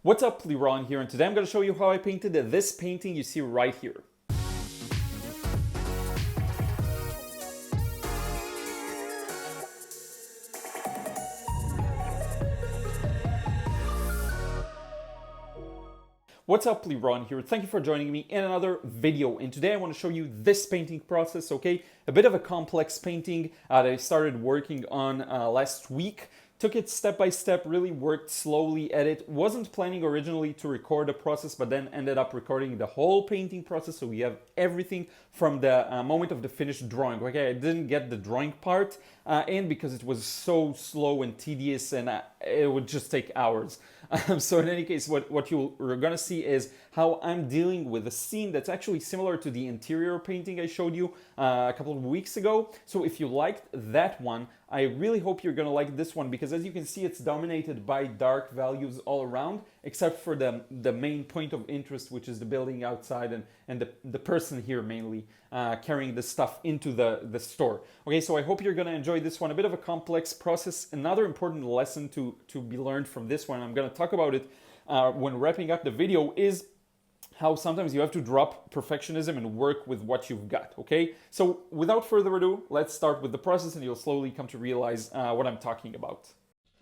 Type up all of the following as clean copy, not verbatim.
What's up, Liron here, and today I'm going to show you how I painted this painting you see right here. What's up, Liron here. Thank you for joining me in another video. And today I want to show you this painting process, okay? A bit of a complex painting that I started working on last week. Took it step by step, really worked slowly at it. Wasn't planning originally to record the process, but then ended up recording the whole painting process. So we have everything from the moment of the finished drawing. Okay, I didn't get the drawing part, and because it was so slow and tedious, and it would just take hours. So in any case, what you're gonna see is how I'm dealing with a scene that's actually similar to the interior painting I showed you a couple of weeks ago. So if you liked that one, I really hope you're gonna like this one, because as you can see, it's dominated by dark values all around, except for the main point of interest, which is the building outside and the person here mainly carrying the stuff into the store. Okay, so I hope you're gonna enjoy this one. A bit of a complex process. Another important lesson to be learned from this one, I'm gonna talk about it when wrapping up the video, is how sometimes you have to drop perfectionism and work with what you've got, okay? So without further ado, let's start with the process and you'll slowly come to realize what I'm talking about.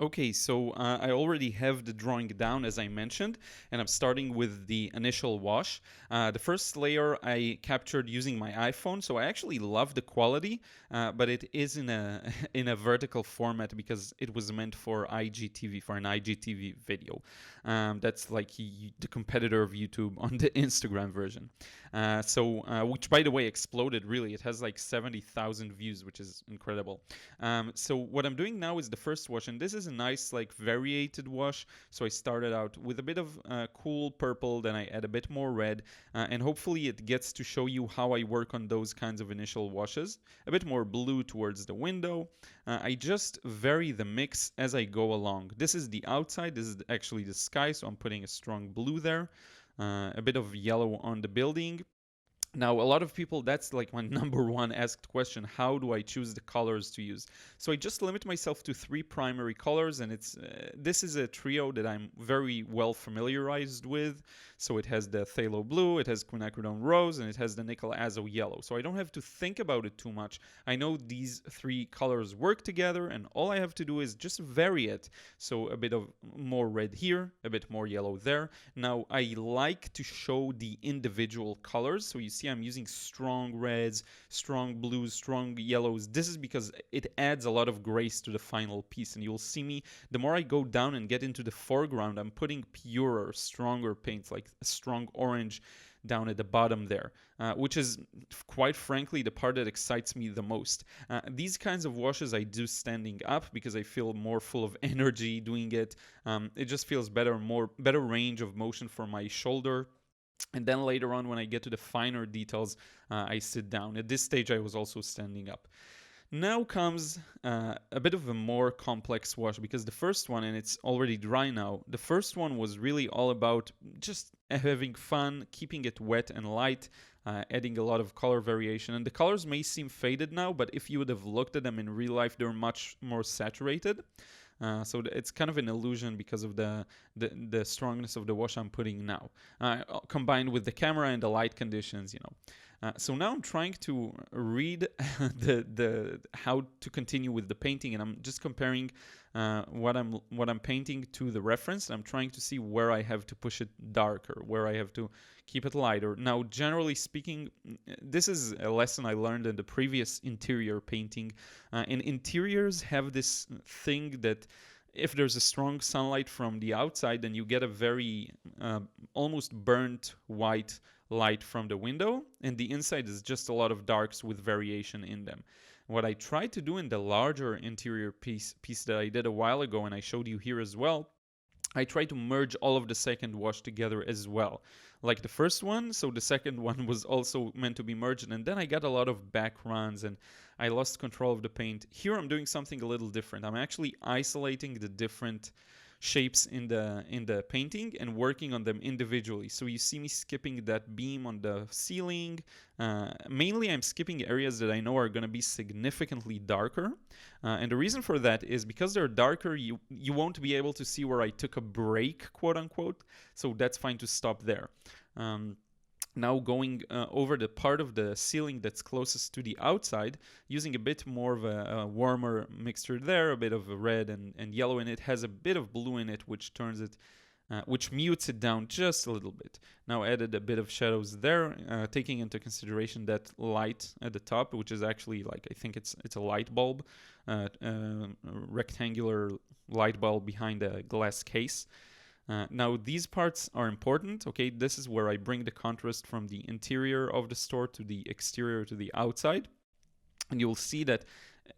Okay, so I already have the drawing down, as I mentioned, and I'm starting with the initial wash. The first layer I captured using my iPhone, so I actually love the quality, but it is in a in a vertical format because it was meant for IGTV, for an IGTV video. That's like the competitor of YouTube on the Instagram version. Which, by the way, exploded, really. It has like 70,000 views, which is incredible. So what I'm doing now is the first wash, and this is a nice like variated wash. So I started out with a bit of cool purple, then I add a bit more red, and hopefully it gets to show you how I work on those kinds of initial washes. A bit more blue towards the window. I just vary the mix as I go along. This is the outside, this is actually the sky, so I'm putting a strong blue there. A bit of yellow on the building. Now, a lot of people, that's like my number one asked question: how do I choose the colors to use? So I just limit myself to 3 primary colors, and this is a trio that I'm very well familiarized with. So it has the phthalo blue, it has quinacridone rose, and it has the nickel azo yellow. So I don't have to think about it too much. I know these 3 colors work together, and all I have to do is just vary it. So a bit of more red here, a bit more yellow there. Now, I like to show the individual colors. So you see I'm using strong reds, strong blues, strong yellows. This is because it adds a lot of grace to the final piece. And you'll see me, the more I go down and get into the foreground, I'm putting purer, stronger paints, like a strong orange down at the bottom there, which is quite frankly the part that excites me the most. These kinds of washes I do standing up because I feel more full of energy doing it. It just feels better range of motion for my shoulder. And then later on, when I get to the finer details, I sit down. At this stage, I was also standing up. Now comes a bit of a more complex wash, because the first one, and it's already dry now, the first one was really all about just having fun, keeping it wet and light, adding a lot of color variation. And the colors may seem faded now, but if you would have looked at them in real life, they're much more saturated. So it's kind of an illusion because of the strongness of the wash I'm putting now, combined with the camera and the light conditions, you know. So now I'm trying to read how to continue with the painting, and I'm just comparing what I'm painting to the reference. I'm trying to see where I have to push it darker, where I have to keep it lighter. Now, generally speaking, this is a lesson I learned in the previous interior painting. And interiors have this thing that if there's a strong sunlight from the outside, then you get a very almost burnt white light from the window, and the inside is just a lot of darks with variation in them. What I tried to do in the larger interior piece that I did a while ago, and I showed you here as well, I tried to merge all of the second wash together as well, like the first one. So the second one was also meant to be merged, and then I got a lot of backgrounds and I lost control of the paint. Here I'm doing something a little different. I'm actually isolating the different shapes in the painting and working on them individually. So you see me skipping that beam on the ceiling. Mainly I'm skipping areas that I know are going to be significantly darker. And the reason for that is because they're darker, you won't be able to see where I took a break, quote unquote. So that's fine to stop there. Now going over the part of the ceiling that's closest to the outside, using a bit more of a warmer mixture there, a bit of a red and yellow in it, has a bit of blue in it, which turns it, which mutes it down just a little bit. Now added a bit of shadows there, taking into consideration that light at the top, which is actually like, I think it's a light bulb, rectangular light bulb behind a glass case. Now these parts are important, okay? This is where I bring the contrast from the interior of the store to the exterior to the outside. And you'll see that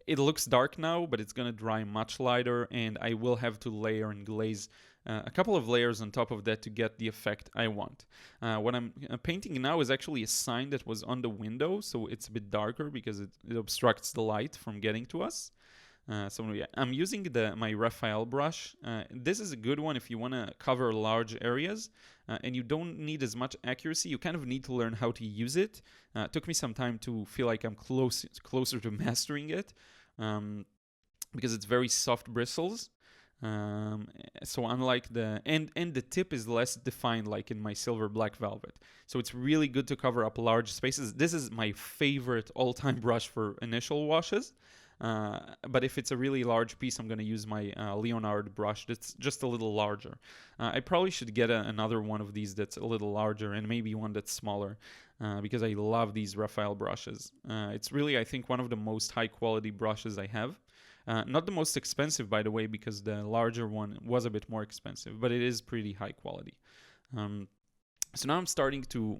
it looks dark now, but it's going to dry much lighter, and I will have to layer and glaze a couple of layers on top of that to get the effect I want. What I'm painting now is actually a sign that was on the window, so it's a bit darker because it obstructs the light from getting to us. So yeah, I'm using my Raphael brush. This is a good one if you want to cover large areas and you don't need as much accuracy. You kind of need to learn how to use it. It took me some time to feel like I'm closer to mastering it because it's very soft bristles. So unlike and the tip is less defined like in my silver black velvet. So it's really good to cover up large spaces. This is my favorite all-time brush for initial washes. But if it's a really large piece, I'm going to use my Leonard brush that's just a little larger. I probably should get another one of these that's a little larger and maybe one that's smaller because I love these Raphael brushes. It's really, I think, one of the most high quality brushes I have. Not the most expensive, by the way, because the larger one was a bit more expensive, but it is pretty high quality. So now I'm starting to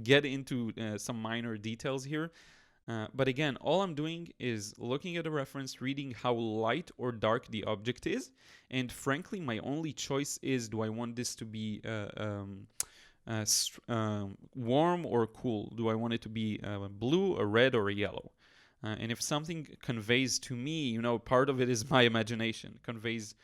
get into some minor details here. But again, all I'm doing is looking at a reference, reading how light or dark the object is, and frankly, my only choice is, do I want this to be warm or cool? Do I want it to be blue, a red, or a yellow? And if something conveys to me, part of it is my imagination, conveys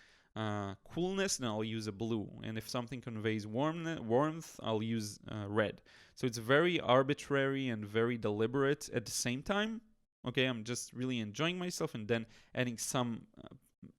coolness, then I'll use a blue. And if something conveys warmth, I'll use red. So it's very arbitrary and very deliberate at the same time. Okay, I'm just really enjoying myself and then adding some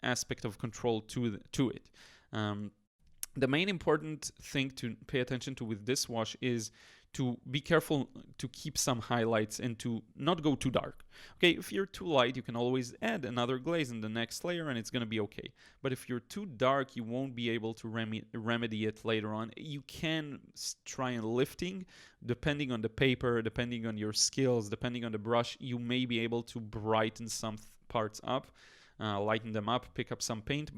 aspect of control to it. The main important thing to pay attention to with this wash is to be careful to keep some highlights and to not go too dark. Okay, if you're too light, you can always add another glaze in the next layer and it's going to be okay. But if you're too dark, you won't be able to remedy it later on. You can try and lifting, depending on the paper, depending on your skills, depending on the brush, you may be able to brighten some parts up, lighten them up, pick up some paint,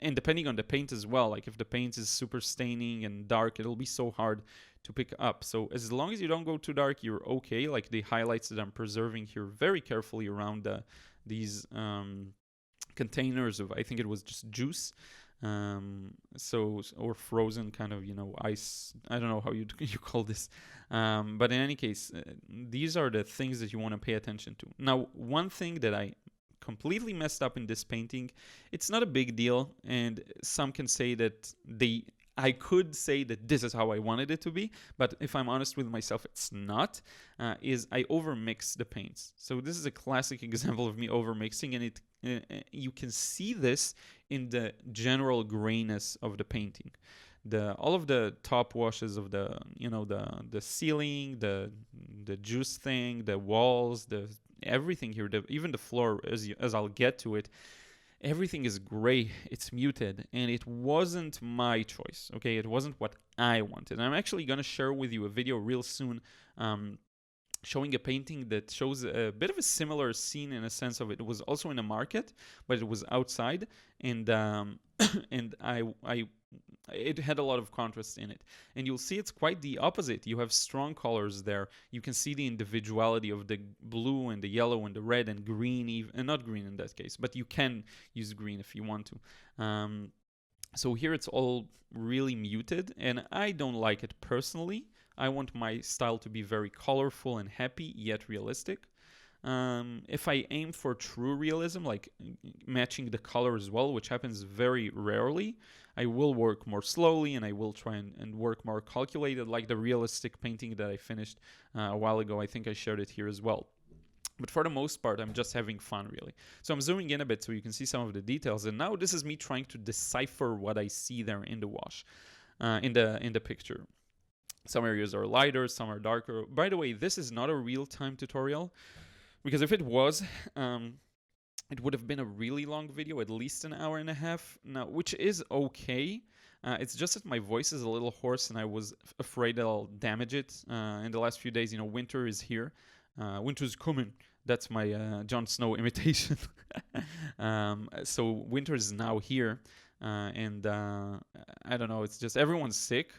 and depending on the paint as well, like if the paint is super staining and dark, it'll be so hard to pick up. So as long as you don't go too dark, you're okay. Like the highlights that I'm preserving here very carefully around these containers of, I think it was just juice, or frozen kind of, ice. I don't know how you call this. But in any case, these are the things that you want to pay attention to. Now, one thing that I completely messed up in this painting, it's not a big deal, and some can say that I could say that this is how I wanted it to be, but if I'm honest with myself, it's not, is I overmix the paints. So this is a classic example of me overmixing, and you can see this in the general grayness of the painting. All of the top washes of the ceiling, the juice thing, the walls, everything here, even the floor, as I'll get to it, everything is gray, it's muted, and it wasn't my choice, okay? It wasn't what I wanted. And I'm actually going to share with you a video real soon showing a painting that shows a bit of a similar scene in a sense of it was also in a market, but it was outside, and it had a lot of contrast in it. And you'll see it's quite the opposite. You have strong colors there. You can see the individuality of the blue and the yellow and the red and green, and not green in that case, but you can use green if you want to. So here it's all really muted, and I don't like it personally. I want my style to be very colorful and happy, yet realistic. If I aim for true realism, like matching the color as well, which happens very rarely, I will work more slowly and I will try and work more calculated, like the realistic painting that I finished a while ago. I think I shared it here as well. But for the most part, I'm just having fun, really. So I'm zooming in a bit so you can see some of the details. And now this is me trying to decipher what I see there in the wash, in the picture. Some areas are lighter, some are darker. By the way, this is not a real-time tutorial, because if it was, it would have been a really long video, at least an hour and a half now, which is okay. It's just that my voice is a little hoarse and I was afraid that I'll damage it in the last few days. You know, winter is here. Winter's coming. That's my Jon Snow imitation. So winter is now here. And I don't know, it's just everyone's sick.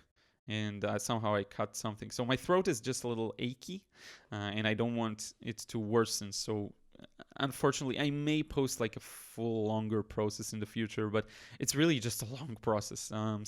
And somehow I cut something. So my throat is just a little achy. And I don't want it to worsen. So unfortunately, I may post like a full longer process in the future, but it's really just a long process. And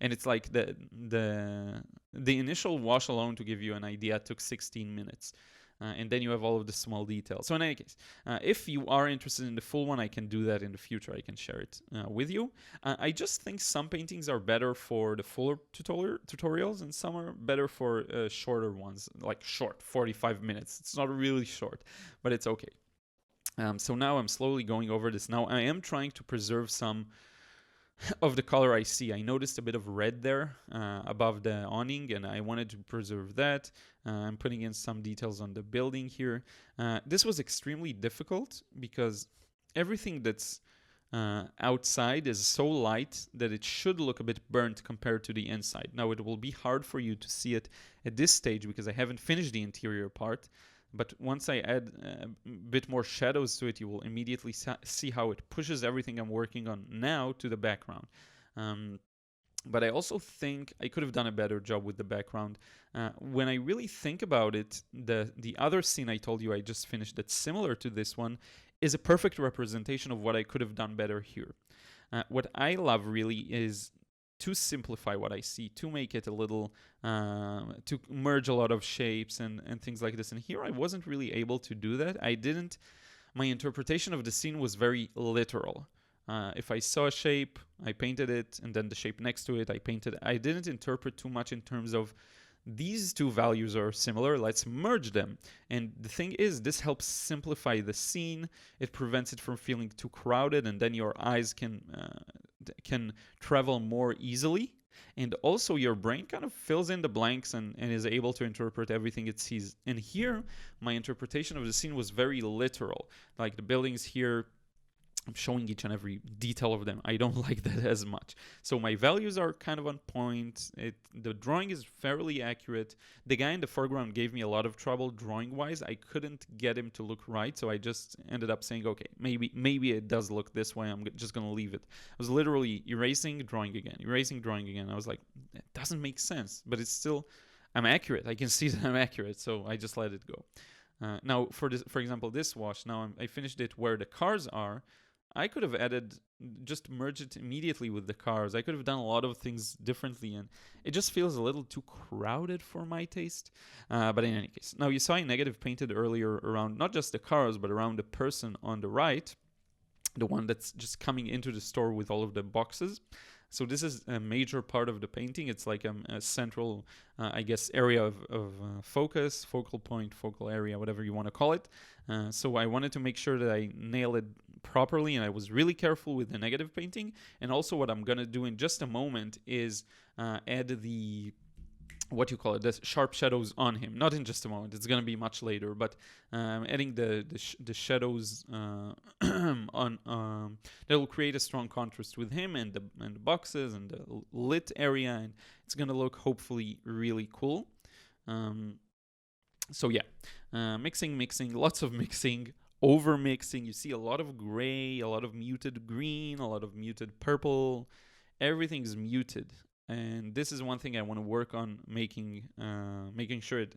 it's like the initial wash alone, to give you an idea, took 16 minutes. And then you have all of the small details. So in any case, if you are interested in the full one, I can do that in the future. I can share it with you. I just think some paintings are better for the fuller tutorials and some are better for shorter ones, like short, 45 minutes. It's not really short, but it's okay. So now I'm slowly going over this. Now I am trying to preserve some of the color I see. I noticed a bit of red there above the awning, and I wanted to preserve that. I'm putting in some details on the building here. This was extremely difficult because everything that's outside is so light that it should look a bit burnt compared to the inside. Now it will be hard for you to see it at this stage because I haven't finished the interior part. But once I add a bit more shadows to it, you will immediately see how it pushes everything I'm working on now to the background. But I also think I could have done a better job with the background. When I really think about it, the other scene I told you I just finished that's similar to this one is a perfect representation of what I could have done better here. What I love really is to simplify what I see, to make it a little, to merge a lot of shapes and things like this. And here I wasn't really able to do that. My interpretation of the scene was very literal. If I saw a shape, I painted it, and then the shape next to it, I painted. I didn't interpret too much in terms of these two values are similar, let's merge them. And the thing is, this helps simplify the scene. It prevents it from feeling too crowded, and then your eyes can travel more easily. And also your brain kind of fills in the blanks and is able to interpret everything it sees. And here, my interpretation of the scene was very literal. Like the buildings here, I'm showing each and every detail of them. I don't like that as much. So my values are kind of on point. The drawing is fairly accurate. The guy in the foreground gave me a lot of trouble drawing-wise. I couldn't get him to look right, so I just ended up saying, okay, maybe it does look this way. I'm just going to leave it. I was literally erasing, drawing again, erasing, drawing again. I was like, it doesn't make sense, but it's still, I'm accurate. I can see that I'm accurate, so I just let it go. Now, for example, this wash, now I finished it where the cars are. I could have just merged it immediately with the cars. I could have done a lot of things differently, and it just feels a little too crowded for my taste. But in any case, now you saw I negative painted earlier around not just the cars, but around the person on the right, the one that's just coming into the store with all of the boxes. So this is a major part of the painting. It's like a central, I guess, area of focus, focal point, focal area, whatever you want to call it. So I wanted to make sure that I nail it properly, and I was really careful with the negative painting. And also what I'm going to do in just a moment is add the the sharp shadows on him. Not in just a moment, it's going to be much later, but adding the shadows on that will create a strong contrast with him and the boxes and the lit area, and it's going to look hopefully really cool. So yeah, mixing, lots of mixing, over mixing. You see a lot of gray, a lot of muted green, a lot of muted purple. Everything's muted. and this is one thing I want to work on, making sure it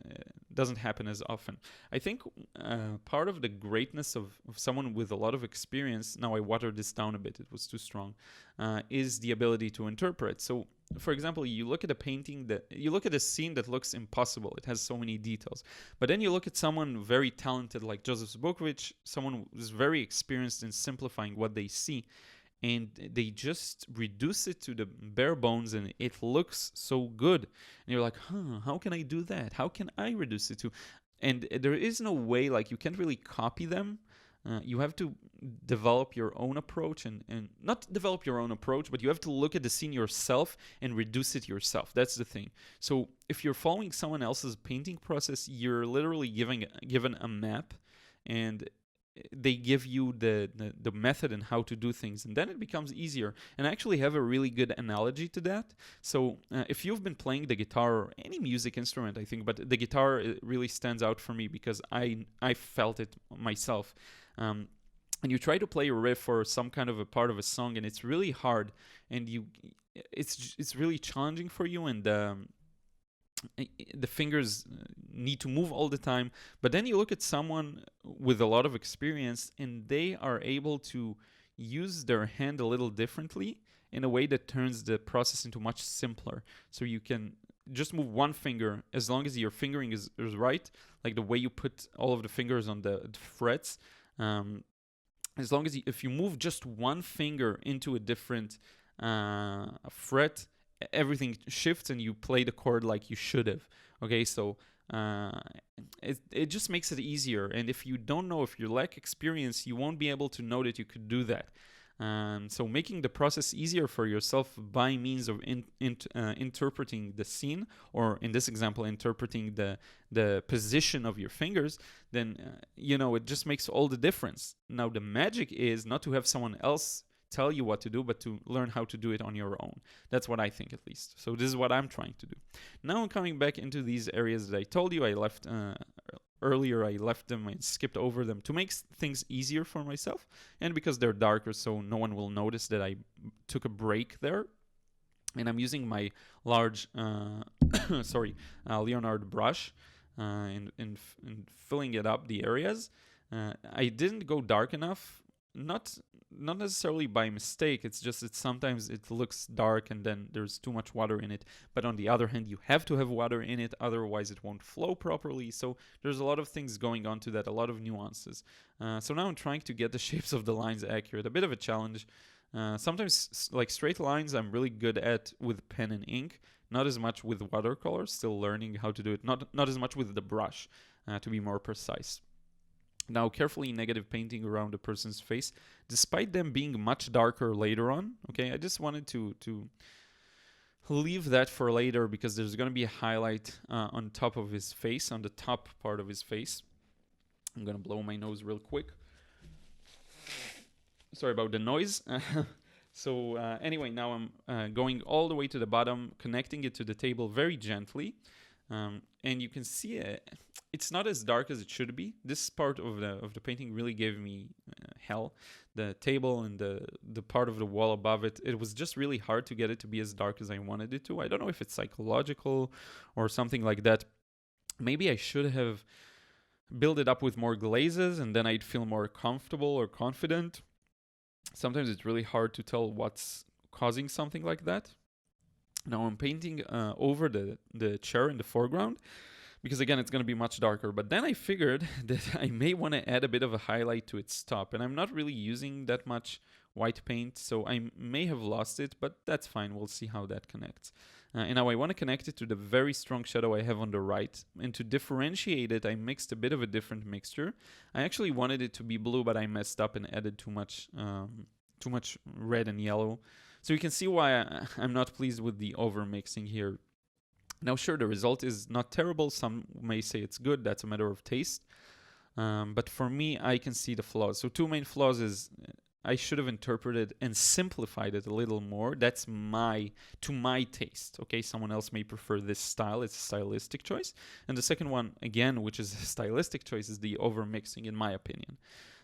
doesn't happen as often. I think part of the greatness of someone with a lot of experience, now I watered this down a bit, it was too strong, is the ability to interpret. So for example, you look at a painting you look at a scene that looks impossible, it has so many details, but then you look at someone very talented like Joseph Zbukowicz, someone who's very experienced in simplifying what they see, and they just reduce it to the bare bones and it looks so good. And you're like, how can I do that? How can I reduce it to? And there is no way, like, you can't really copy them. You have to develop your own approach, and not develop your own approach, but you have to look at the scene yourself and reduce it yourself. That's the thing. So if you're following someone else's painting process, you're literally given a map, and they give you the method and how to do things, and then it becomes easier. And I actually have a really good analogy to that. So if you've been playing the guitar or any music instrument, I think, but the guitar really stands out for me because I felt it myself. And you try to play a riff or some kind of a part of a song, and it's really hard, and it's really challenging for you, and the fingers need to move all the time. But then you look at someone with a lot of experience, and they are able to use their hand a little differently in a way that turns the process into much simpler. So you can just move one finger, as long as your fingering is right, like the way you put all of the fingers on the frets. As long as if you move just one finger into a different fret, everything shifts and you play the chord like you should have. Okay, so it just makes it easier. And if you don't know, if you lack experience, you won't be able to know that you could do that. So making the process easier for yourself by means of interpreting the scene, or in this example, interpreting the position of your fingers, then it just makes all the difference. Now the magic is not to have someone else tell you what to do, but to learn how to do it on your own. That's what I think, at least. So this is what I'm trying to do. Now I'm coming back into these areas that I told you I left earlier. I left them, I skipped over them to make things easier for myself, and because they're darker, so no one will notice that I took a break there. And I'm using my large Leonard brush and filling it up the areas. I didn't go dark enough, not necessarily by mistake. It's just that sometimes it looks dark and then there's too much water in it. But on the other hand, you have to have water in it, otherwise it won't flow properly. So there's a lot of things going on to that, a lot of nuances. So now I'm trying to get the shapes of the lines accurate. A bit of a challenge. Sometimes like straight lines I'm really good at with pen and ink, not as much with watercolor, still learning how to do it, not as much with the brush, to be more precise. Now, carefully negative painting around a person's face, despite them being much darker later on. Okay, I just wanted to leave that for later, because there's going to be a highlight on top of his face, on the top part of his face. I'm going to blow my nose real quick. Sorry about the noise. So anyway, now I'm going all the way to the bottom, connecting it to the table very gently. And you can see it's not as dark as it should be. This part of the painting really gave me hell. The table and the part of the wall above it, it was just really hard to get it to be as dark as I wanted it to. I don't know if it's psychological or something like that. Maybe I should have built it up with more glazes, and then I'd feel more comfortable or confident. Sometimes it's really hard to tell what's causing something like that. Now I'm painting over the chair in the foreground, because again, it's going to be much darker. But then I figured that I may want to add a bit of a highlight to its top, and I'm not really using that much white paint, so I may have lost it, but that's fine. We'll see how that connects. And now I want to connect it to the very strong shadow I have on the right, and to differentiate it, I mixed a bit of a different mixture. I actually wanted it to be blue, but I messed up and added too much red and yellow. So you can see why I'm not pleased with the over-mixing here. Now, sure, the result is not terrible. Some may say it's good. That's a matter of taste. But for me, I can see the flaws. So two main flaws is I should have interpreted and simplified it a little more. That's to my taste. Okay, someone else may prefer this style. It's a stylistic choice. And the second one, again, which is a stylistic choice, is the over-mixing, in my opinion.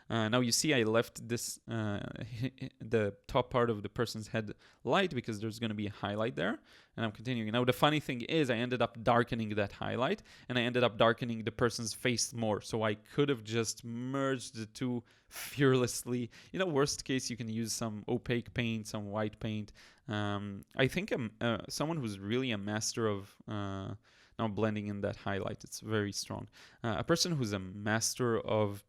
Now you see I left this the top part of the person's head light because there's going to be a highlight there, and I'm continuing. Now the funny thing is I ended up darkening that highlight, and I ended up darkening the person's face more, so I could have just merged the two fearlessly. Worst case, you can use some opaque paint, some white paint. I think someone who's really a master of now blending in that highlight, it's very strong. A person who's a master of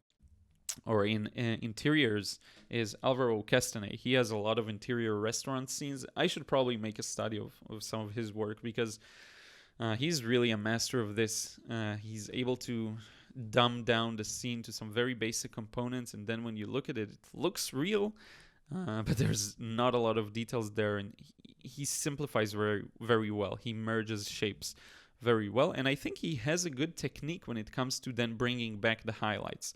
or in interiors is Alvaro Castanet. He has a lot of interior restaurant scenes. I should probably make a study of some of his work because he's really a master of this. He's able to dumb down the scene to some very basic components, and then when you look at it, it looks real, but there's not a lot of details there, and he simplifies very, very well. He merges shapes very well, and I think he has a good technique when it comes to then bringing back the highlights.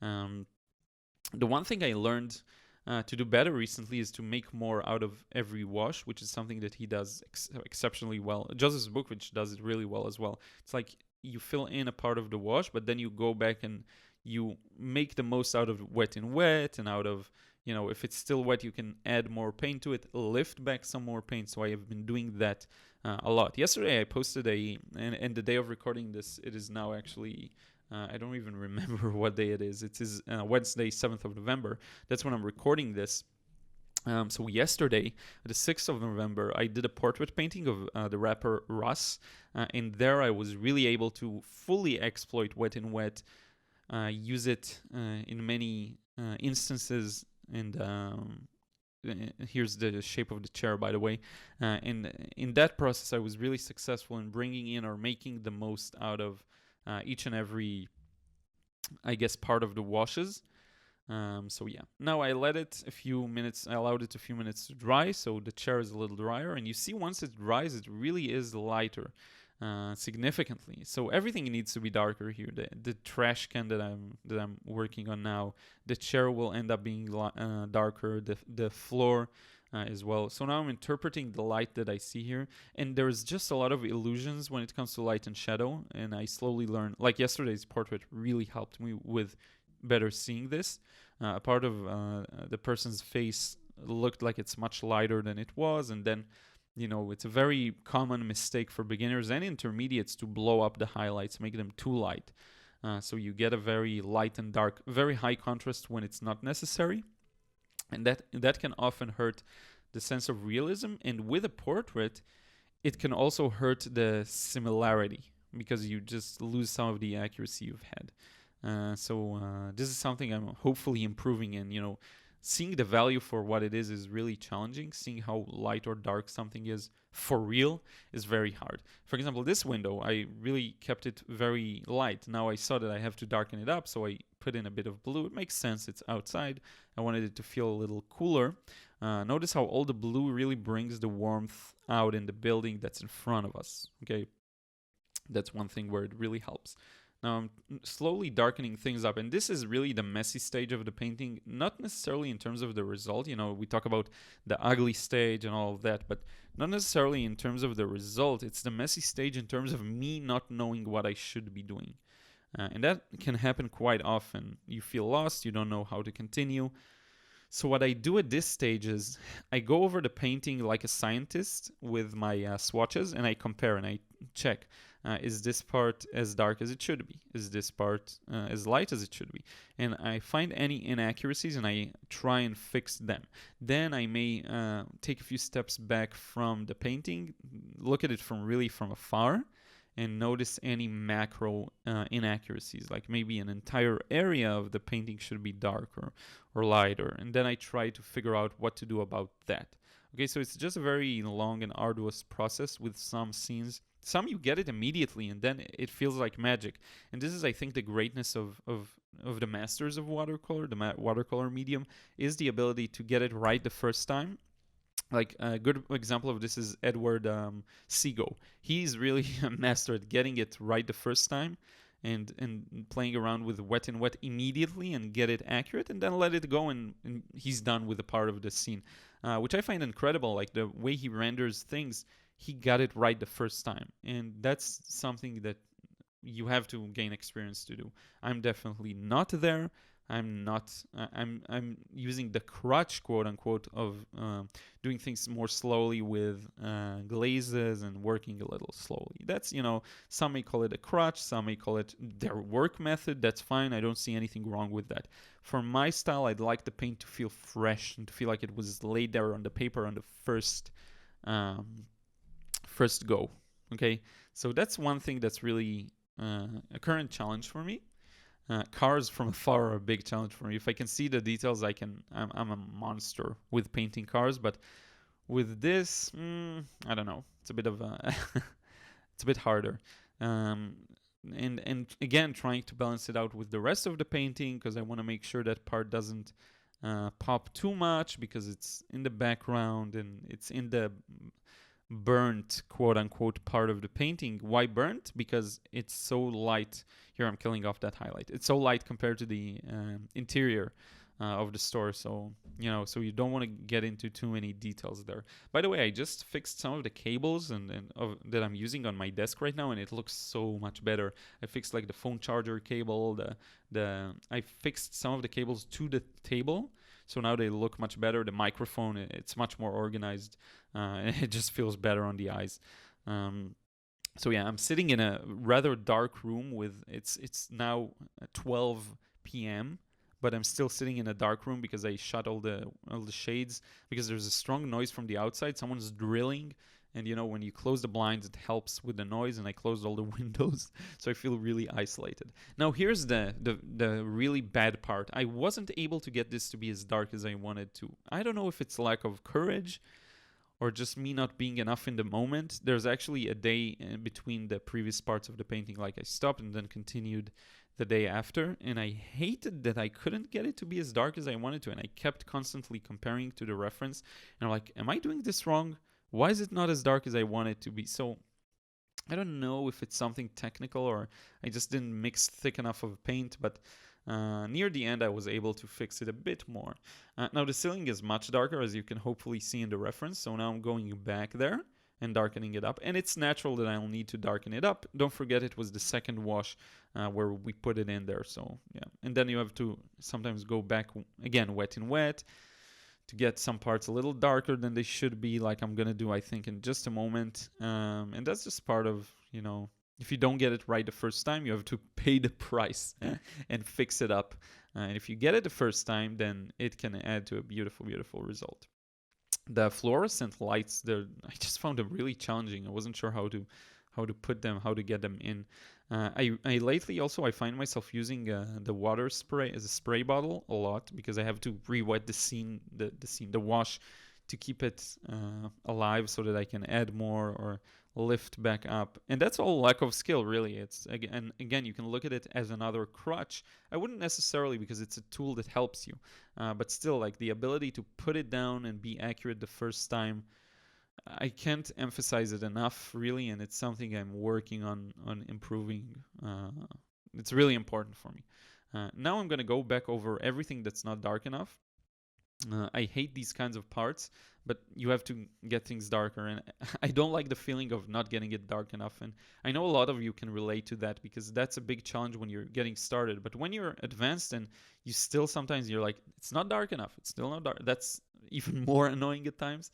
The one thing I learned to do better recently is to make more out of every wash, which is something that he does exceptionally well. Joseph's book, which does it really well as well. It's like you fill in a part of the wash, but then you go back and you make the most out of wet in wet, and out of, if it's still wet, you can add more paint to it, lift back some more paint. So I have been doing that a lot. Yesterday I posted and the day of recording this, it is now actually... I don't even remember what day it is. It is Wednesday, 7th of November. That's when I'm recording this. So yesterday, the 6th of November, I did a portrait painting of the rapper Russ. And there I was really able to fully exploit wet in wet, use it in many instances. And here's the shape of the chair, by the way. And in that process, I was really successful in bringing in or making the most out of each and every, I guess, part of the washes. So yeah, now I let it a few minutes, I allowed it a few minutes to dry, so the chair is a little drier, and you see once it dries, it really is lighter, significantly. So everything needs to be darker here. The trash can that I'm working on now, the chair will end up being darker, the floor as well. So now I'm interpreting the light that I see here, and there's just a lot of illusions when it comes to light and shadow, and I slowly learn. Like yesterday's portrait really helped me with better seeing this. A part of the person's face looked like it's much lighter than it was, and then it's a very common mistake for beginners and intermediates to blow up the highlights, make them too light. So you get a very light and dark, very high contrast when it's not necessary. And that can often hurt the sense of realism. And with a portrait, it can also hurt the similarity because you just lose some of the accuracy you've had. So this is something I'm hopefully improving in. Seeing the value for what it is really challenging. Seeing how light or dark something is for real is very hard. For example, this window, I really kept it very light. Now I saw that I have to darken it up, so I put in a bit of blue. It makes sense, it's outside. I wanted it to feel a little cooler. Notice how all the blue really brings the warmth out in the building that's in front of us. Okay, that's one thing where it really helps. Now I'm slowly darkening things up, and this is really the messy stage of the painting, not necessarily in terms of the result. We talk about the ugly stage and all of that, but not necessarily in terms of the result. It's the messy stage in terms of me not knowing what I should be doing. And that can happen quite often. You feel lost, you don't know how to continue. So what I do at this stage is I go over the painting like a scientist with my swatches, and I compare and I check. Is this part as dark as it should be? Is this part as light as it should be? And I find any inaccuracies and I try and fix them. Then I may take a few steps back from the painting, look at it from afar, and notice any macro inaccuracies, like maybe an entire area of the painting should be darker or lighter. And then I try to figure out what to do about that. Okay, so it's just a very long and arduous process with some scenes. Some you get it immediately, and then it feels like magic. And this is, I think, the greatness of the masters of watercolor, the watercolor medium, is the ability to get it right the first time. Like a good example of this is Edward Seago. He's really a master at getting it right the first time and playing around with wet and wet immediately and get it accurate, and then let it go, and he's done with a part of the scene, which I find incredible. Like the way he renders things, he got it right the first time, and that's something that you have to gain experience to do. I'm definitely not there. I'm not, I'm using the crutch, quote unquote, of doing things more slowly with glazes and working a little slowly. That's, some may call it a crutch, some may call it their work method. That's fine. I don't see anything wrong with that. For my style, I'd like the paint to feel fresh and to feel like it was laid there on the paper on the first go. Okay, so that's one thing that's really a current challenge for me. Cars from afar are a big challenge for me. If I can see the details, I'm a monster with painting cars. But with this, I don't know. It's a bit of it's a bit harder. And again, trying to balance it out with the rest of the painting, because I want to make sure that part doesn't pop too much, because it's in the background and it's in the burnt, quote unquote, part of the painting. Why burnt? Because it's so light. Here I'm killing off that highlight. It's so light compared to the interior of the store, so so you don't want to get into too many details there. By the way, I just fixed some of the cables that I'm using on my desk right now, and it looks so much better. I fixed like the phone charger cable, I fixed some of the cables to the table, so now they look much better. The microphone, it's much more organized, and it just feels better on the eyes. So yeah, I'm sitting in a rather dark room with it's now 12 p.m. but I'm still sitting in a dark room because I shut all the shades, because there's a strong noise from the outside. Someone's drilling, and when you close the blinds, it helps with the noise, and I closed all the windows, so I feel really isolated. Now here's the really bad part. I wasn't able to get this to be as dark as I wanted to. I don't know if it's lack of courage or just me not being enough in the moment. There's actually a day in between the previous parts of the painting, like I stopped and then continued the day after, and I hated that I couldn't get it to be as dark as I wanted to, and I kept constantly comparing to the reference, and I'm like, am I doing this wrong? Why is it not as dark as I want it to be? So I don't know if it's something technical or I just didn't mix thick enough of paint, but near the end I was able to fix it a bit more. Now the ceiling is much darker, as you can hopefully see in the reference, so now I'm going back there and darkening it up, and it's natural that I'll need to darken it up. Don't forget it was the second wash where we put it in there, so yeah. And then you have to sometimes go back again, wet in wet, to get some parts a little darker than they should be, like I'm gonna do, I think, in just a moment. And that's just part of, if you don't get it right the first time, you have to pay the price and fix it up. And if you get it the first time, then it can add to a beautiful, beautiful result. The fluorescent lights, I just found them really challenging. I wasn't sure how to put them, how to get them in. I lately also, I find myself using the water spray as a spray bottle a lot, because I have to re-wet the wash to keep it alive, so that I can add more or lift back up. And that's all lack of skill, really. It's again, you can look at it as another crutch. I wouldn't necessarily, because it's a tool that helps you, but still, like the ability to put it down and be accurate the first time, I can't emphasize it enough, really, and it's something I'm working on improving. It's really important for me. Now I'm going to go back over everything that's not dark enough. I hate these kinds of parts, but you have to get things darker, and I don't like the feeling of not getting it dark enough. And I know a lot of you can relate to that, because that's a big challenge when you're getting started. But when you're advanced and you still, sometimes you're like, it's not dark enough, it's still not dark. That's even more annoying at times,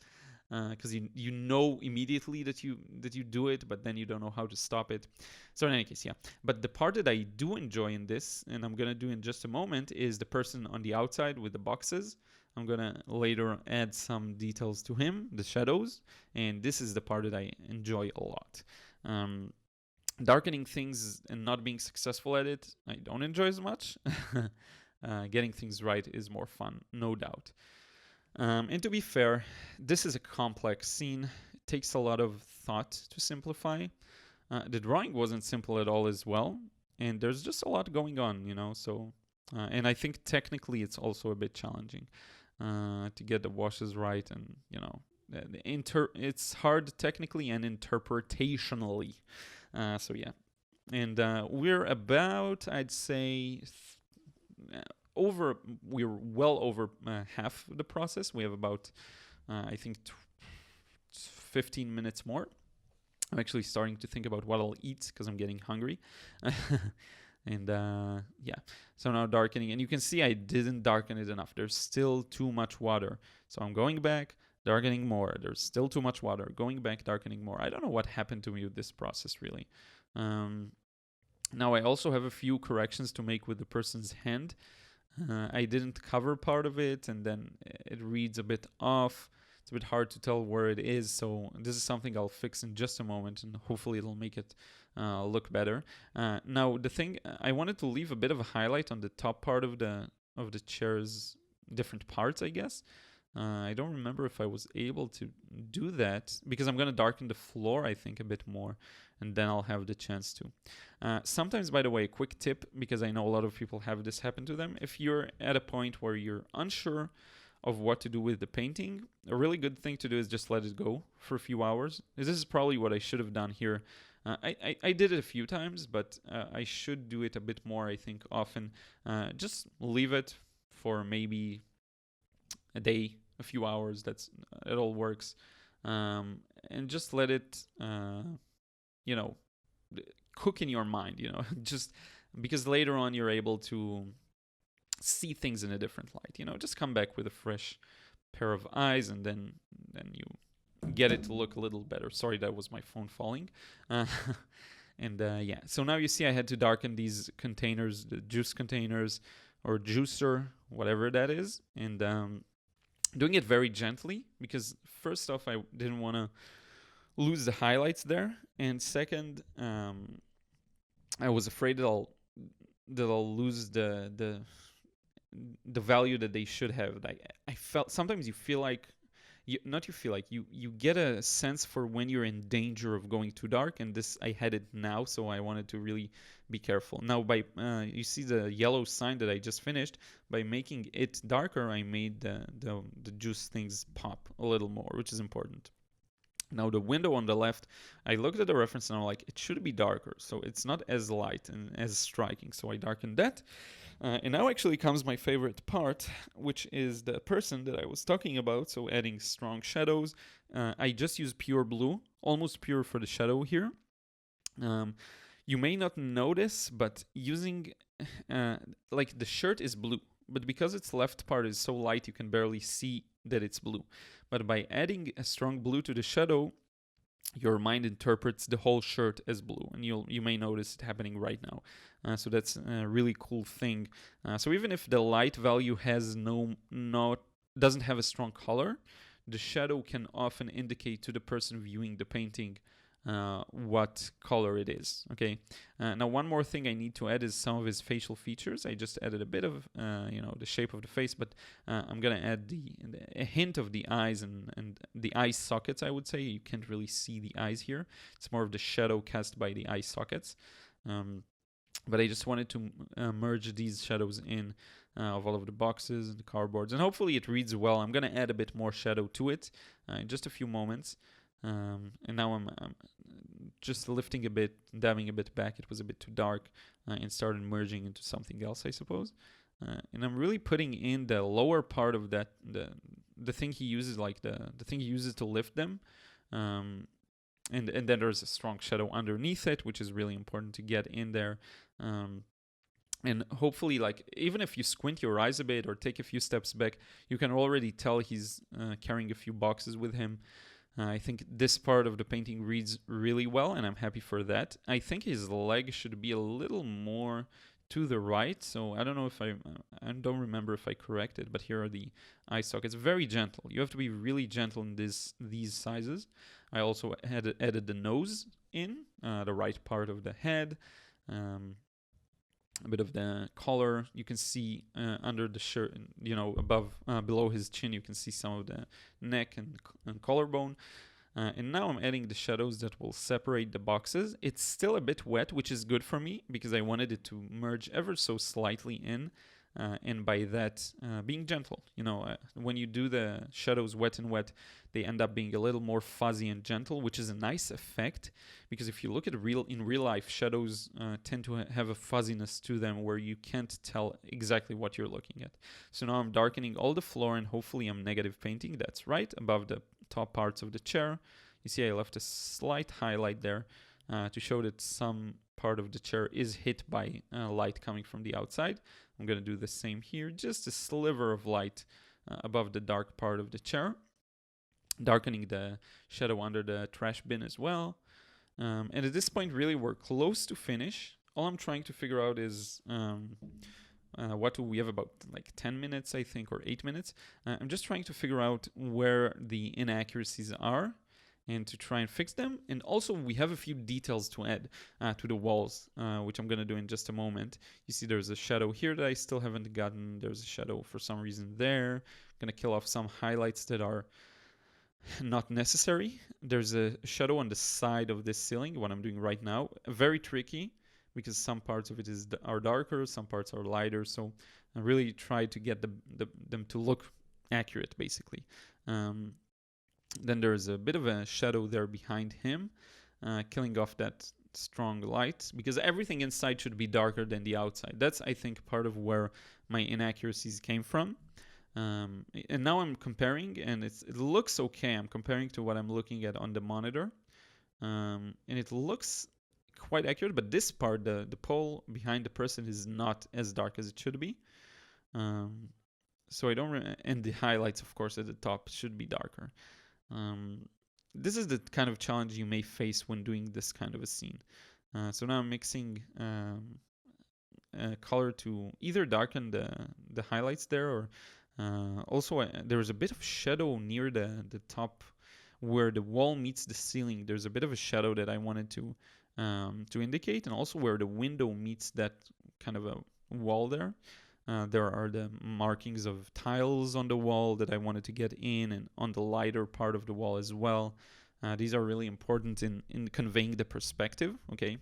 because you know immediately that you do it, but then you don't know how to stop it. So in any case, yeah. But the part that I do enjoy in this, and I'm gonna do in just a moment, is the person on the outside with the boxes. I'm gonna later add some details to him, the shadows, and this is the part that I enjoy a lot. Darkening things and not being successful at it, I don't enjoy as much. Getting things right is more fun, no doubt. And to be fair, this is a complex scene. It takes a lot of thought to simplify. The drawing wasn't simple at all as well, and there's just a lot going on, so... and I think technically it's also a bit challenging to get the washes right, and it's hard technically and interpretationally. So yeah, and we're about, I'd say, we're well over half the process. We have about I think 15 minutes more. I'm actually starting to think about what I'll eat because I'm getting hungry. And yeah, so now darkening, and you can see I didn't darken it enough. There's still too much water. So I'm going back, darkening more. There's still too much water. Going back, darkening more. I don't know what happened to me with this process, really. Now I also have a few corrections to make with the person's hand. I didn't cover part of it, and then it reads a bit off. It's a bit hard to tell where it is, so this is something I'll fix in just a moment, and hopefully it'll make it look better. Now the thing, I wanted to leave a bit of a highlight on the top part of the chair's different parts, I guess. I don't remember if I was able to do that, because I'm going to darken the floor, I think, a bit more, and then I'll have the chance to. Sometimes, by the way, a quick tip, because I know a lot of people have this happen to them. If you're at a point where you're unsure of what to do with the painting, a really good thing to do is just let it go for a few hours. This is probably what I should have done here. I did it a few times, but I should do it a bit more, I think, often. Just leave it for maybe a day, a few hours. It all works. And just let it, cook in your mind, just because later on you're able to see things in a different light. Just come back with a fresh pair of eyes, and then you get it to look a little better. Sorry, that was my phone falling. Yeah, so now you see I had to darken these containers, the juice containers or juicer, whatever that is, and doing it very gently, because first off, I didn't want to lose the highlights there, and second, I was afraid that I'll lose the value that they should have. I felt sometimes you feel like you get a sense for when you're in danger of going too dark, and this I had it now, so I wanted to really be careful. Now, by you see the yellow sign that I just finished. By making it darker, I made the juice things pop a little more, which is important. Now the window on the left, I looked at the reference and I'm like, it should be darker, so it's not as light and as striking, so I darkened that. And now actually comes my favorite part, which is the person that I was talking about, so adding strong shadows. I just use pure blue, almost pure for the shadow here. You may not notice, but using, like the shirt is blue, but because its left part is so light, you can barely see that it's blue. But by adding a strong blue to the shadow, your mind interprets the whole shirt as blue, and you may notice it happening right now. So that's a really cool thing. So even if the light value has doesn't have a strong color, the shadow can often indicate to the person viewing the painting what color it is. Okay. Now one more thing I need to add is some of his facial features. I just added a bit of the shape of the face, but I'm gonna add a hint of the eyes and the eye sockets. I would say you can't really see the eyes here. It's more of the shadow cast by the eye sockets. But I just wanted to merge these shadows in of all of the boxes and the cardboards, and hopefully it reads well. I'm gonna add a bit more shadow to it in just a few moments. And now I'm just lifting a bit, dabbing a bit back. It was a bit too dark, and started merging into something else, I suppose. And I'm really putting in the lower part of that, the thing he uses, like the thing he uses to lift them. And then there's a strong shadow underneath it, which is really important to get in there. And hopefully, like, even if you squint your eyes a bit or take a few steps back, you can already tell he's carrying a few boxes with him. I think this part of the painting reads really well, and I'm happy for that. I think his leg should be a little more to the right, so I don't know if I don't remember if I corrected, but here are the eye sockets. Very gentle. You have to be really gentle in these sizes. I also added the nose in, the right part of the head, a bit of the collar. You can see under the shirt, below his chin, you can see some of the neck and collarbone. And now I'm adding the shadows that will separate the boxes. It's still a bit wet, which is good for me because I wanted it to merge ever so slightly in. And by that, being gentle. When you do the shadows wet and wet, they end up being a little more fuzzy and gentle, which is a nice effect. Because if you look at in real life, shadows tend to have a fuzziness to them where you can't tell exactly what you're looking at. So now I'm darkening all the floor, and hopefully I'm negative painting. That's right above the top parts of the chair. You see I left a slight highlight there. to show that some part of the chair is hit by light coming from the outside. I'm going to do the same here, just a sliver of light above the dark part of the chair, darkening the shadow under the trash bin as well. And at this point, really, we're close to finish. All I'm trying to figure out is what do we have, about like 10 minutes, I think, or 8 minutes. I'm just trying to figure out where the inaccuracies are and to try and fix them. And also, we have a few details to add to the walls, which I'm going to do in just a moment. You see there's a shadow here that I still haven't gotten. There's a shadow for some reason there. I'm going to kill off some highlights that are not necessary. There's a shadow on the side of this ceiling, what I'm doing right now. Very tricky, because some parts of it are darker, some parts are lighter. So I really try to get them to look accurate, basically. Then there's a bit of a shadow there behind him, killing off that strong light, because everything inside should be darker than the outside. That's, I think, part of where my inaccuracies came from. And now I'm comparing, and it looks okay. I'm comparing to what I'm looking at on the monitor, and it looks quite accurate, but this part, the pole behind the person, is not as dark as it should be. So I don't, and the highlights, of course, at the top should be darker. This is the kind of challenge you may face when doing this kind of a scene. So now I'm mixing color to either darken the highlights there, or also there's a bit of shadow near the top where the wall meets the ceiling. There's a bit of a shadow that I wanted to indicate, and also where the window meets that kind of a wall there. There are the markings of tiles on the wall that I wanted to get in, and on the lighter part of the wall as well. These are really important in conveying the perspective, okay?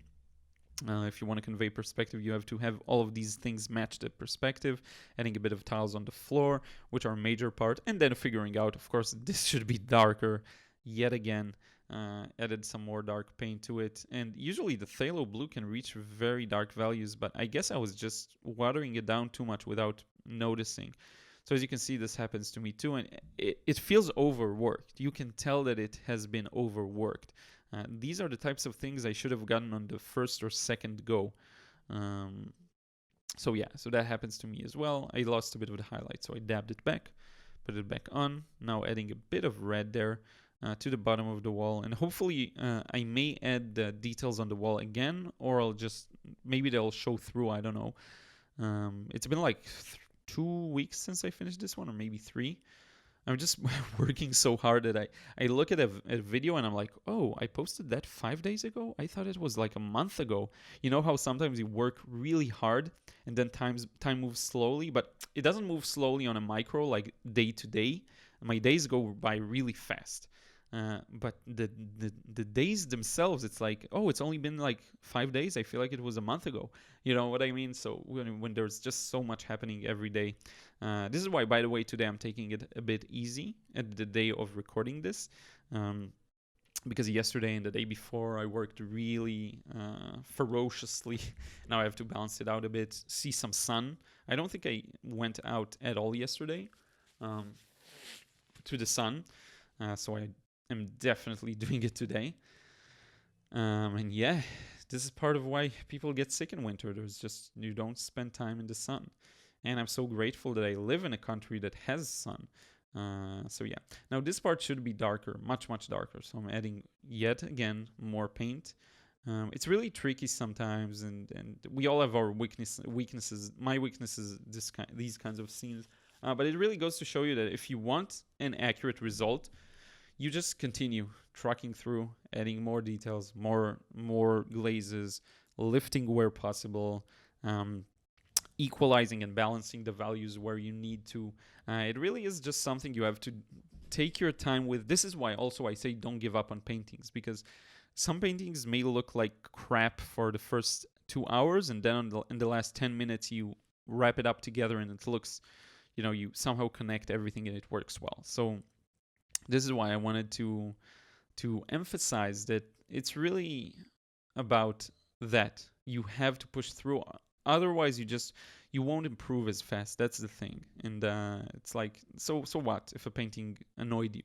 If you want to convey perspective, you have to have all of these things match the perspective, adding a bit of tiles on the floor, which are a major part, and then figuring out, of course, this should be darker yet again. Added some more dark paint to it, and usually the phthalo blue can reach very dark values, but I guess I was just watering it down too much without noticing. So as you can see, this happens to me too, and it feels overworked. You can tell that it has been overworked. These are the types of things I should have gotten on the first or second go. So yeah, so that happens to me as well. I lost a bit of the highlight, so I dabbed it back, put it back on. Now adding a bit of red there to the bottom of the wall, and hopefully I may add the details on the wall again, or I'll just, maybe they'll show through, I don't know. It's been like 2 weeks since I finished this one, or maybe 3. I'm just working so hard that I look at a video and I'm like, oh, I posted that 5 days ago? I thought it was like a month ago. You know how sometimes you work really hard and then time moves slowly, but it doesn't move slowly on a micro, like day to day. My days go by really fast. But the days themselves, it's like, oh, it's only been like 5 days. I feel like it was a month ago. You know what I mean? So when there's just so much happening every day. This is why, by the way, today I'm taking it a bit easy at the day of recording this. Because yesterday and the day before I worked really ferociously. Now I have to balance it out a bit, see some sun. I don't think I went out at all yesterday to the sun. So I am definitely doing it today. And yeah, this is part of why people get sick in winter. There's just, you don't spend time in the sun. And I'm so grateful that I live in a country that has sun. So yeah, now this part should be darker, much, much darker. So I'm adding yet again more paint. It's really tricky sometimes, and we all have our weaknesses. My weakness is these kinds of scenes. But it really goes to show you that if you want an accurate result, you just continue trucking through, adding more details, more glazes, lifting where possible, equalizing and balancing the values where you need to. It really is just something you have to take your time with. This is why also I say don't give up on paintings, because some paintings may look like crap for the first 2 hours, and then in the last 10 minutes you wrap it up together and it looks, you somehow connect everything and it works well. So this is why I wanted to emphasize that it's really about that. You have to push through. Otherwise, you won't improve as fast. That's the thing. And it's like, so what if a painting annoyed you?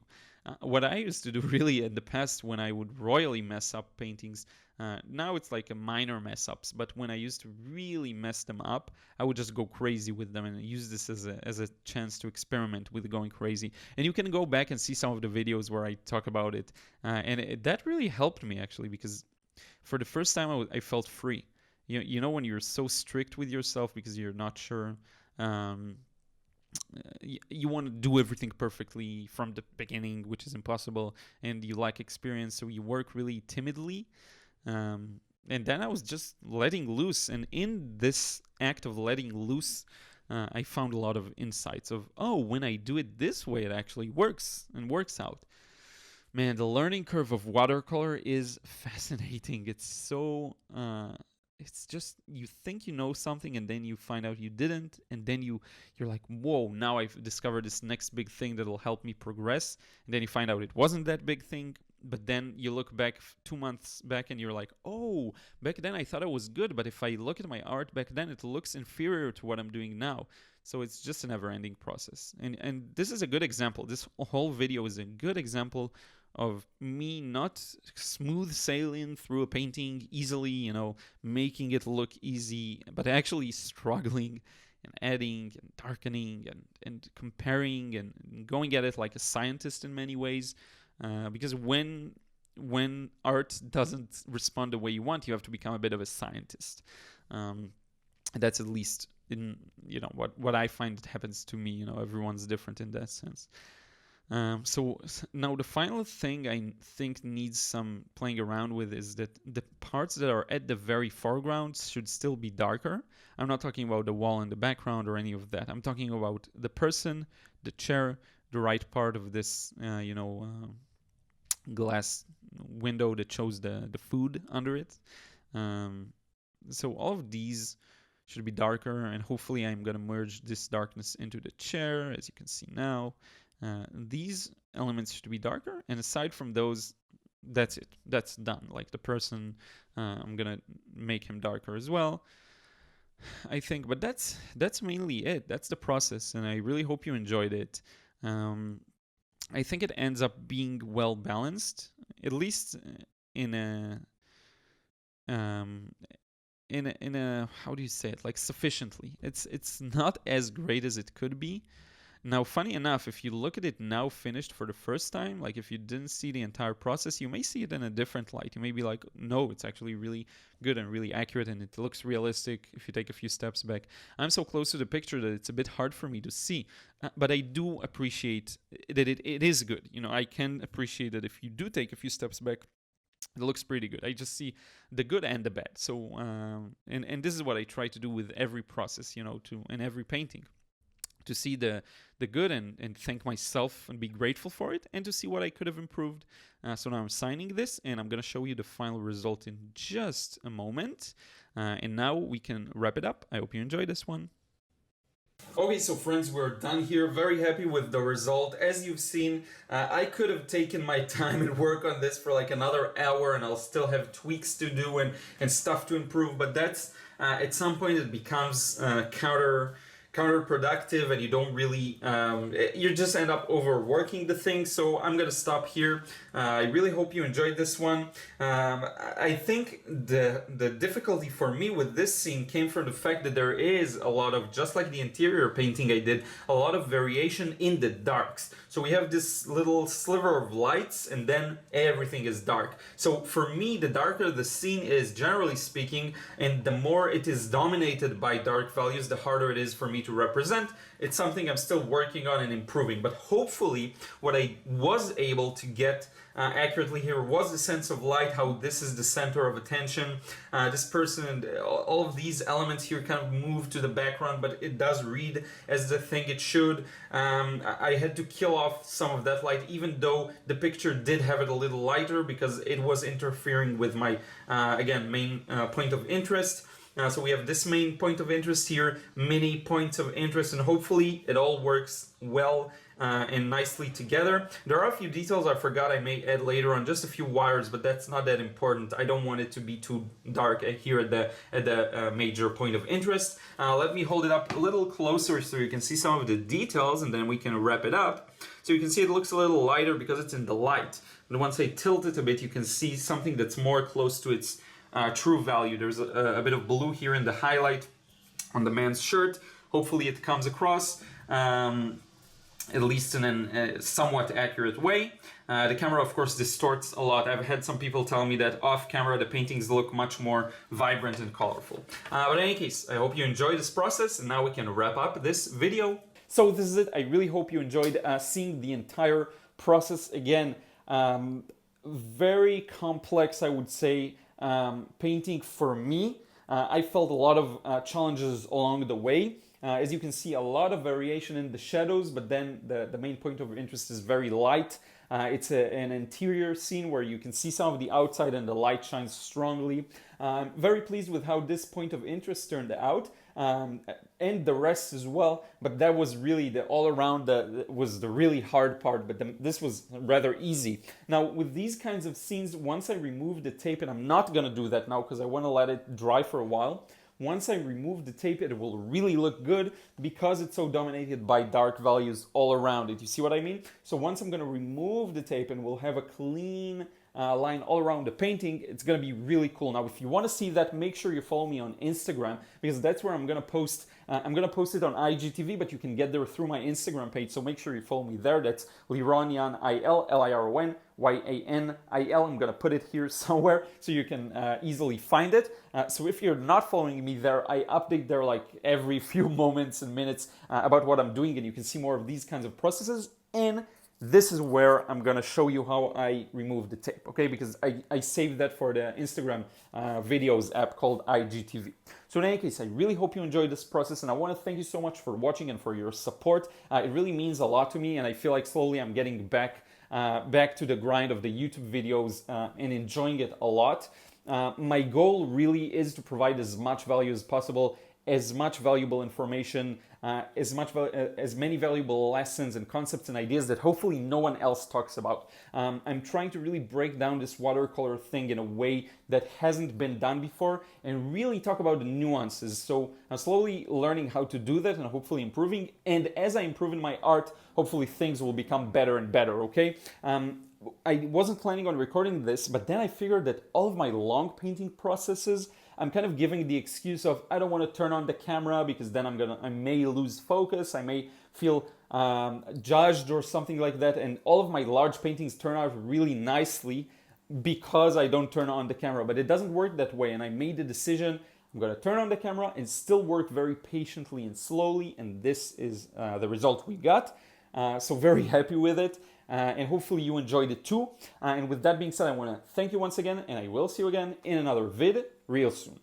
What I used to do really in the past when I would royally mess up paintings, Now it's like a minor mess ups, but when I used to really mess them up, I would just go crazy with them and use this as a chance to experiment with going crazy. And you can go back and see some of the videos where I talk about it. That really helped me actually, because for the first time I felt free. You know, when you're so strict with yourself because you're not sure, you want to do everything perfectly from the beginning, which is impossible, and you lack experience, so you work really timidly. And then I was just letting loose, and in this act of letting loose, I found a lot of insights of, oh, when I do it this way, it actually works and works out. Man, the learning curve of watercolor is fascinating. It's so it's just, you think you know something and then you find out you didn't, and then you're like, whoa, now I've discovered this next big thing that'll help me progress, and then you find out it wasn't that big thing. But then you look back 2 months back and you're like, oh, back then I thought it was good, but if I look at my art back then, it looks inferior to what I'm doing now. So it's just a never-ending process. And this is a good example. This whole video is a good example of me not smooth sailing through a painting easily, you know, making it look easy, but actually struggling and adding and darkening and comparing and going at it like a scientist in many ways. Because when art doesn't respond the way you want, you have to become a bit of a scientist. That's at least in, you know, what I find that happens to me. You know, everyone's different in that sense. So now the final thing I think needs some playing around with is that the parts that are at the very foreground should still be darker. I'm not talking about the wall in the background or any of that. I'm talking about the person, the chair, the right part of this, glass window that shows the food under it. So all of these should be darker, and hopefully I'm going to merge this darkness into the chair, as you can see now. These elements should be darker, and aside from those, that's it. That's done. Like the person, I'm going to make him darker as well, I think. But that's mainly it. That's the process, and I really hope you enjoyed it. I think it ends up being well balanced, at least in a how do you say it? Like sufficiently. It's not as great as it could be. Now, funny enough, if you look at it now finished for the first time, like if you didn't see the entire process, you may see it in a different light. You may be like, no, it's actually really good and really accurate and it looks realistic if you take a few steps back. I'm so close to the picture that it's a bit hard for me to see, but I do appreciate that it is good. You know, I can appreciate that if you do take a few steps back, it looks pretty good. I just see the good and the bad. So, and this is what I try to do with every process, you know, in every painting. To see the good and thank myself and be grateful for it, and to see what I could have improved. So now I'm signing this, and I'm going to show you the final result in just a moment. And now we can wrap it up. I hope you enjoyed this one. Okay, so friends, we're done here. Very happy with the result. As you've seen, I could have taken my time and work on this for like another hour, and I'll still have tweaks to do and stuff to improve, but that's at some point it becomes counterproductive, and you don't really you just end up overworking the thing. So I'm gonna stop here. I really hope you enjoyed this one. I think the difficulty for me with this scene came from the fact that there is a lot of, just like the interior painting I did, a lot of variation in the darks. So we have this little sliver of lights and then everything is dark. So for me, the darker the scene is, generally speaking, and the more it is dominated by dark values, the harder it is for me to represent. It's something I'm still working on and improving, but hopefully what I was able to get accurately here was the sense of light, how this is the center of attention. This person and all of these elements here kind of move to the background, but it does read as the thing it should. I had to kill off some of that light, even though the picture did have it a little lighter, because it was interfering with my, again, main point of interest. So we have this main point of interest here, many points of interest, and hopefully it all works well and nicely together. There are a few details I forgot I may add later on, just a few wires, but that's not that important. I don't want it to be too dark here at the major point of interest. Let me hold it up a little closer so you can see some of the details, and then we can wrap it up. So you can see it looks a little lighter because it's in the light. And once I tilt it a bit, you can see something that's more close to its true value. There's a bit of blue here in the highlight on the man's shirt. Hopefully it comes across, at least in a somewhat accurate way. The camera, of course, distorts a lot. I've had some people tell me that off camera the paintings look much more vibrant and colorful. But in any case, I hope you enjoy this process, and now we can wrap up this video. So this is it. I really hope you enjoyed seeing the entire process. Again, very complex, I would say, painting for me. I felt a lot of challenges along the way. As you can see, a lot of variation in the shadows, but then the main point of interest is very light. It's an interior scene where you can see some of the outside and the light shines strongly. I'm very pleased with how this point of interest turned out, and the rest as well, but that was really the all around was the really hard part, but this was rather easy. Now with these kinds of scenes, once I remove the tape, and I'm not gonna do that now because I want to let it dry for a while, once I remove the tape, it will really look good because it's so dominated by dark values all around it. You see what I mean? So once I'm going to remove the tape and we'll have a clean line all around the painting, it's going to be really cool. Now, if you want to see that, make sure you follow me on Instagram because that's where I'm going to post. I'm going to post it on IGTV, but you can get there through my Instagram page. So make sure you follow me there. That's Liron, Liron, Yanil. I'm going to put it here somewhere so you can easily find it. So if you're not following me there, I update there like every few moments and minutes about what I'm doing, and you can see more of these kinds of processes. And this is where I'm gonna show you how I remove the tape, okay? Because I saved that for the Instagram videos app called IGTV. So in any case, I really hope you enjoyed this process, and I wanna thank you so much for watching and for your support. It really means a lot to me, and I feel like slowly I'm getting back to the grind of the YouTube videos and enjoying it a lot. My goal really is to provide as much value as possible, as much valuable information, as many valuable lessons and concepts and ideas that hopefully no one else talks about. I'm trying to really break down this watercolor thing in a way that hasn't been done before and really talk about the nuances. So I'm slowly learning how to do that and hopefully improving. And as I improve in my art, hopefully things will become better and better, okay? I wasn't planning on recording this, but then I figured that all of my long painting processes, I'm kind of giving the excuse of I don't want to turn on the camera because then I may lose focus, I may feel judged or something like that. And all of my large paintings turn out really nicely because I don't turn on the camera, but it doesn't work that way. And I made the decision, I'm going to turn on the camera and still work very patiently and slowly. And this is the result we got. So very happy with it. And hopefully you enjoyed it too. And with that being said, I want to thank you once again, and I will see you again in another vid real soon.